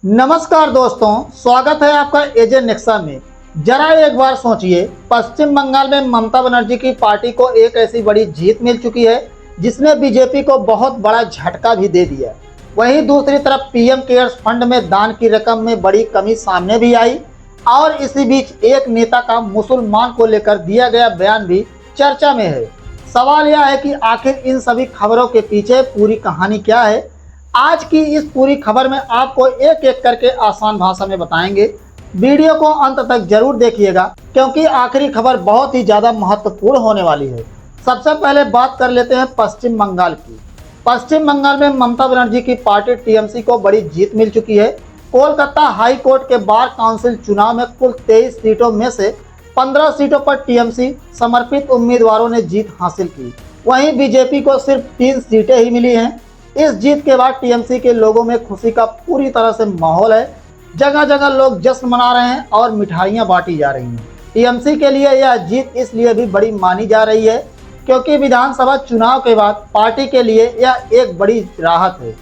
नमस्कार दोस्तों, स्वागत है आपका एजे नेक्सा में। जरा एक बार सोचिए, पश्चिम बंगाल में ममता बनर्जी की पार्टी को एक ऐसी बड़ी जीत मिल चुकी है जिसने बीजेपी को बहुत बड़ा झटका भी दे दिया। वहीं दूसरी तरफ पीएम केयर्स फंड में दान की रकम में बड़ी कमी सामने भी आई और इसी बीच एक नेता का मुसलमान को लेकर दिया गया बयान भी चर्चा में है। सवाल यह है कि आखिर इन सभी खबरों के पीछे पूरी कहानी क्या है। आज की इस पूरी खबर में आपको एक एक करके आसान भाषा में बताएंगे। वीडियो को अंत तक जरूर देखिएगा क्योंकि आखिरी खबर बहुत ही ज़्यादा महत्वपूर्ण होने वाली है। सबसे पहले बात कर लेते हैं पश्चिम बंगाल की। पश्चिम बंगाल में ममता बनर्जी की पार्टी टीएमसी को बड़ी जीत मिल चुकी है। कोलकाता हाई कोर्ट के बार काउंसिल चुनाव में कुल 23 सीटों में से 15 सीटों पर टीएमसी समर्पित उम्मीदवारों ने जीत हासिल की। वहीं बीजेपी को सिर्फ 3 सीटें ही मिली हैं। इस जीत के बाद टीएमसी के लोगों में खुशी का पूरी तरह से माहौल है। जगह जगह लोग जश्न मना रहे हैं और मिठाइयां बांटी जा रही हैं। टीएमसी के लिए यह जीत इसलिए भी बड़ी मानी जा रही है क्योंकि विधानसभा चुनाव के बाद पार्टी के लिए यह एक बड़ी राहत है।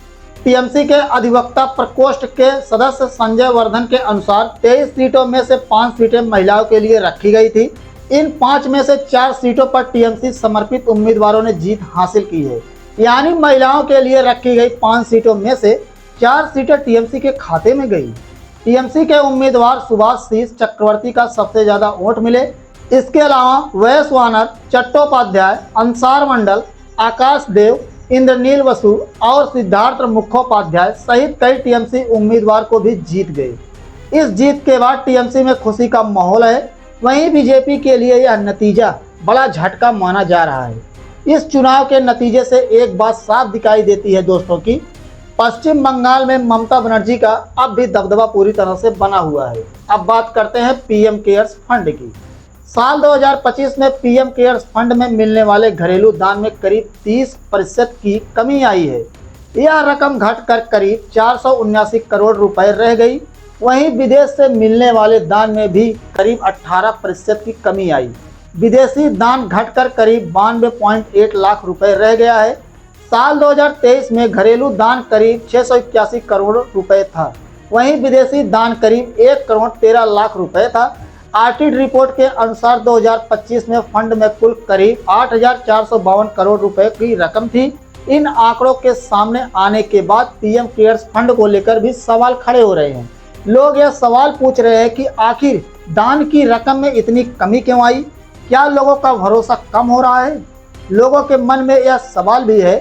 टीएमसी के अधिवक्ता प्रकोष्ठ के सदस्य संजय वर्धन के अनुसार 23 सीटों में से 5 सीटें महिलाओं के लिए रखी गई थी। इन 5 में से 4 सीटों पर टीएमसी समर्पित उम्मीदवारों ने जीत हासिल की है। यानी महिलाओं के लिए रखी गई 5 सीटों में से 4 सीटें टीएमसी के खाते में गई। टीएमसी के उम्मीदवार सुभाष शीष चक्रवर्ती का सबसे ज्यादा वोट मिले। इसके अलावा वैस वानर, चट्टोपाध्याय, अंसार मंडल, आकाश देव, इंद्रनील वसु और सिद्धार्थ मुखोपाध्याय सहित कई टीएमसी उम्मीदवार को भी जीत गए। इस जीत के बाद टीएमसी में खुशी का माहौल है। वहीं बीजेपी के लिए यह नतीजा बड़ा झटका माना जा रहा है। इस चुनाव के नतीजे से एक बात साफ दिखाई देती है दोस्तों कि पश्चिम बंगाल में ममता बनर्जी का अब भी दबदबा पूरी तरह से बना हुआ है। अब बात करते हैं पीएम केयर्स फंड की। साल 2025 में पीएम केयर्स फंड में मिलने वाले घरेलू दान में करीब 30% की कमी आई है। यह रकम घटकर करीब 479 करोड़ रुपए रह गई। वहीं विदेश से मिलने वाले दान में भी करीब 18% की कमी आई। विदेशी दान घटकर करीब 92.8 लाख रुपए रह गया है। साल 2023 में घरेलू दान करीब 681 करोड़ रुपए था। वहीं विदेशी दान करीब 1 करोड़ 13 लाख रुपए था। ऑडिट रिपोर्ट के अनुसार 2025 में फंड में कुल करीब 8,452 करोड़ रुपए की रकम थी। इन आंकड़ों के सामने आने के बाद पीएम केयर्स फंड को लेकर भी सवाल खड़े हो रहे हैं। लोग यह सवाल पूछ रहे हैं कि आखिर दान की रकम में इतनी कमी क्यों आई? क्या लोगों का भरोसा कम हो रहा है? लोगों के मन में यह सवाल भी है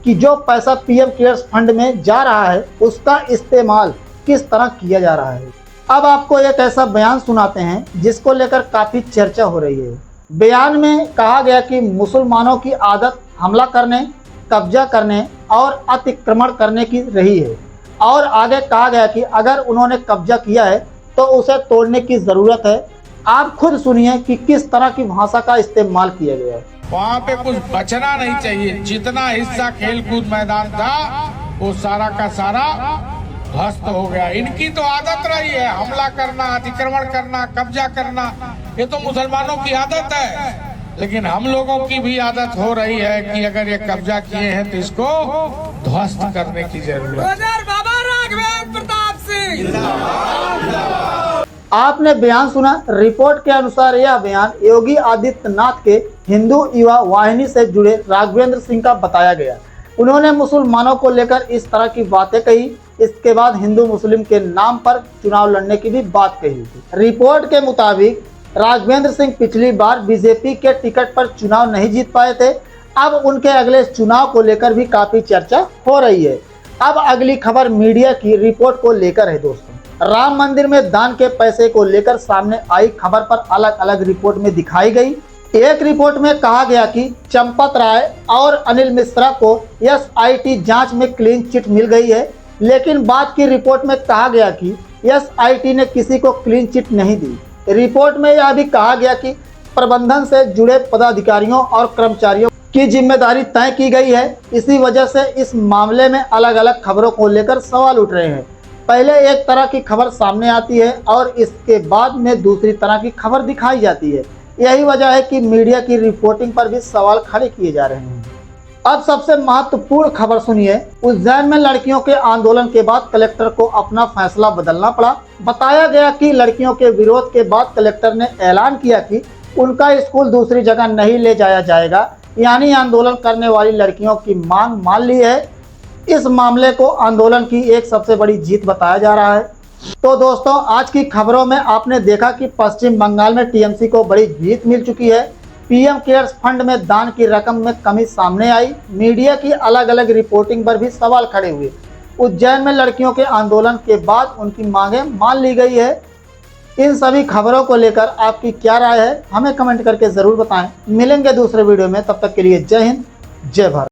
कि जो पैसा पीएम केयर्स फंड में जा रहा है उसका इस्तेमाल किस तरह किया जा रहा है। अब आपको एक ऐसा बयान सुनाते हैं जिसको लेकर काफ़ी चर्चा हो रही है। बयान में कहा गया कि मुसलमानों की आदत हमला करने, कब्जा करने और अतिक्रमण करने की रही है और आगे कहा गया कि अगर उन्होंने कब्जा किया है तो उसे तोड़ने की ज़रूरत है। आप खुद सुनिए कि किस तरह की भाषा का इस्तेमाल किया गया है। वहाँ पे कुछ बचना नहीं चाहिए। जितना हिस्सा खेल कूद मैदान था वो सारा का सारा ध्वस्त हो गया। इनकी तो आदत रही है हमला करना, अतिक्रमण करना, कब्जा करना। ये तो मुसलमानों की आदत है, लेकिन हम लोगों की भी आदत हो रही है कि अगर ये कब्जा किए हैं तो इसको ध्वस्त करने की जरूरत है। बाबा राघवेंद्र प्रताप सिंह। आपने बयान सुना। रिपोर्ट के अनुसार यह बयान योगी आदित्यनाथ के हिंदू युवा वाहिनी से जुड़े राघवेंद्र सिंह का बताया गया। उन्होंने मुसलमानों को लेकर इस तरह की बातें कही। इसके बाद हिंदू मुस्लिम के नाम पर चुनाव लड़ने की भी बात कही थी। रिपोर्ट के मुताबिक राघवेंद्र सिंह पिछली बार बीजेपी के टिकट पर चुनाव नहीं जीत पाए थे। अब उनके अगले चुनाव को लेकर भी काफी चर्चा हो रही है। अब अगली खबर मीडिया की रिपोर्ट को लेकर है दोस्तों। राम मंदिर में दान के पैसे को लेकर सामने आई खबर पर अलग अलग रिपोर्ट में दिखाई गई। एक रिपोर्ट में कहा गया कि चंपत राय और अनिल मिश्रा को एसआईटी जांच में क्लीन चिट मिल गई है, लेकिन बाद की रिपोर्ट में कहा गया कि एसआईटी ने किसी को क्लीन चिट नहीं दी। रिपोर्ट में यह भी कहा गया कि प्रबंधन से जुड़े पदाधिकारियों और कर्मचारियों की जिम्मेदारी तय की गई है। इसी वजह से इस मामले में अलग अलग खबरों को लेकर सवाल उठ रहे हैं। पहले एक तरह की खबर सामने आती है और इसके बाद में दूसरी तरह की खबर दिखाई जाती है। यही वजह है कि मीडिया की रिपोर्टिंग पर भी सवाल खड़े किए जा रहे हैं। अब सबसे महत्वपूर्ण खबर सुनिए। उज्जैन में लड़कियों के आंदोलन के बाद कलेक्टर को अपना फैसला बदलना पड़ा। बताया गया कि लड़कियों के विरोध के बाद कलेक्टर ने ऐलान किया कि उनका स्कूल दूसरी जगह नहीं ले जाया जाएगा, यानी आंदोलन करने वाली लड़कियों की मांग मान ली है। इस मामले को आंदोलन की एक सबसे बड़ी जीत बताया जा रहा है। तो दोस्तों, आज की खबरों में आपने देखा कि पश्चिम बंगाल में टीएमसी को बड़ी जीत मिल चुकी है। पीएम केयर्स फंड में दान की रकम में कमी सामने आई। मीडिया की अलग अलग रिपोर्टिंग पर भी सवाल खड़े हुए। उज्जैन में लड़कियों के आंदोलन के बाद उनकी मांगें मान ली गई है। इन सभी खबरों को लेकर आपकी क्या राय है, हमें कमेंट करके ज़रूर बताएं। मिलेंगे दूसरे वीडियो में, तब तक के लिए जय हिंद, जय भारत।